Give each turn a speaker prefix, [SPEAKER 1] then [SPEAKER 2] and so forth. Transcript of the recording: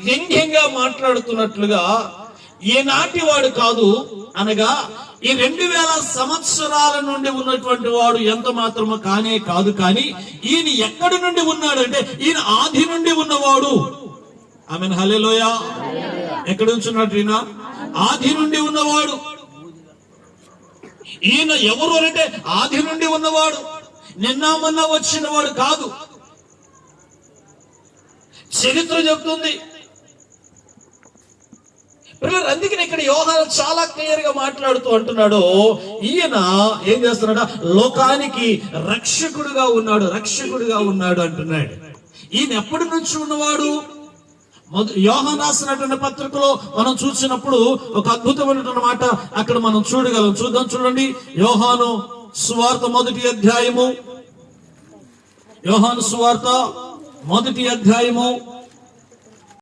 [SPEAKER 1] వ్యంగ్యంగా మాట్లాడుతున్నట్లుగా ఈనాటి వాడు కాదు, అనగా ఈ 2000 సంవత్సరాల నుండి ఉన్నటువంటి వాడు ఎంత మాత్రమో కానే కాదు. కానీ ఈయన ఎక్కడి నుండి ఉన్నాడంటే ఈయన ఆది నుండి ఉన్నవాడు. ఆమేన్, హల్లెలూయా. ఎక్కడ ఉంచున్నాడు ఈయన? ఆది నుండి ఉన్నవాడు. ఈయన ఎవరు అంటే ఆది నుండి ఉన్నవాడు, నిన్న మొన్న వచ్చిన వాడు కాదు. చరిత్ర చెప్తుంది. అందుకని ఇక్కడ యోహాను చాలా క్లియర్ గా మాట్లాడుతూ అంటున్నాడు, ఈయన ఏం చేస్తున్నాడు? లోకానికి రక్షకుడుగా ఉన్నాడు, రక్షకుడుగా ఉన్నాడు అంటున్నాడు. ఈయన ఎప్పటి నుంచి ఉన్నవాడు? యోహాను రాసినటువంటి పత్రికలో మనం చూసినప్పుడు ఒక అద్భుతమైనటువంటి మాట అక్కడ మనం చూడగలం. చూడండి, యోహాను సువార్త 1వ అధ్యాయము, యోహాను సువార్త 1వ అధ్యాయము